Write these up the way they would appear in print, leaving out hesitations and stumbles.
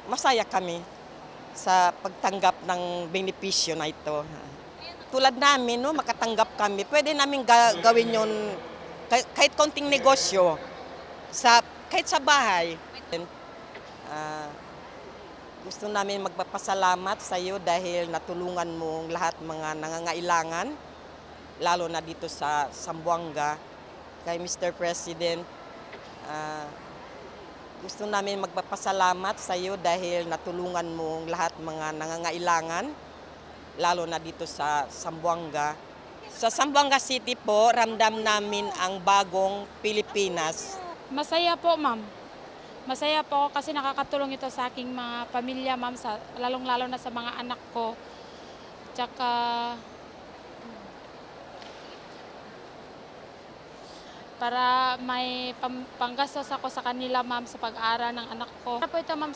masaya kami sa pagtanggap ng benepisyo na ito. Tulad namin, no, makatanggap kami, pwede namin gawin yun kahit konting negosyo, kahit sa bahay. Ah, Gusto namin magpapasalamat sa iyo dahil natulungan mo lahat mga nangangailangan, lalo na dito sa Zamboanga. Kay Mr. President, ah, gusto namin magpapasalamat sa iyo dahil natulungan mo lahat mga nangangailangan, lalo na dito sa Zamboanga. Sa Zamboanga City po, ramdam namin ang bagong Pilipinas. Masaya po, ma'am. Masaya po kasi nakakatulong ito sa aking mga pamilya, ma'am, lalong-lalo na sa mga anak ko. Tsaka para may panggastos ako sa kanila, ma'am, sa pag-aaral ng anak ko. Para po ito, ma'am,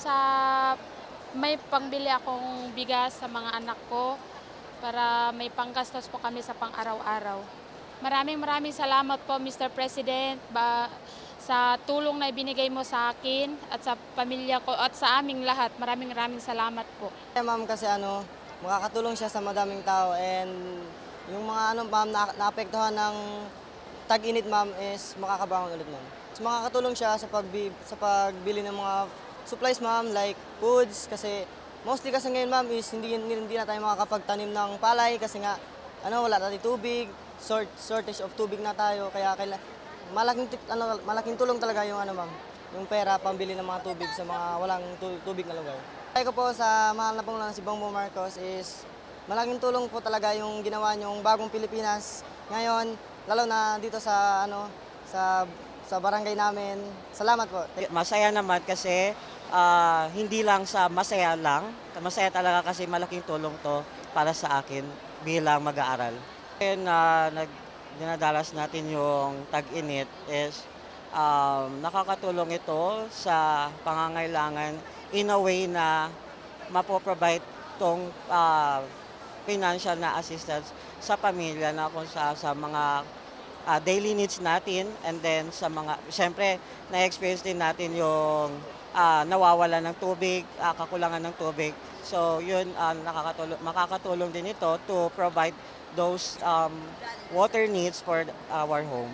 may pangbili akong bigas sa mga anak ko para may panggastos po kami sa pang-araw-araw. Maraming salamat po, Mr. President, sa tulong na ibinigay mo sa akin at sa pamilya ko at sa aming lahat. Maraming salamat po. Ma'am, kasi makakatulong siya sa madaming tao, and yung mga ma'am, naapektuhan ng tag-init, ma'am, is makakabangon ulit, ma'am. Makakatulong siya sa pagbili ng mga supplies, ma'am, like foods, kasi mostly kasi ngayon, ma'am, is hindi na tayo makakapagtanim ng palay kasi nga wala tayong tubig, shortage of tubig na tayo, kaya malaking tulong talaga yung ma'am, yung pera pambili ng mga tubig sa mga walang tubig na lugar. Kaya ko po sa mahal na Pangulong si Bongbong Marcos is malaking tulong po talaga yung ginawa niyong bagong Pilipinas ngayon, lalo na dito sa sa barangay namin. Salamat po. Masaya naman kasi hindi lang sa masaya lang, masaya talaga kasi malaking tulong to para sa akin bilang mag-aaral. Dinadalas natin yung tag-init is nakakatulong ito sa pangangailangan in a way na mapoprovide tong financial na assistance sa pamilya na kung sa mga daily needs natin, and then sa mga, siyempre, na-experience din natin yung nawawala ng tubig, kakulangan ng tubig. So yun, makakatulong din ito to provide those water needs for our home.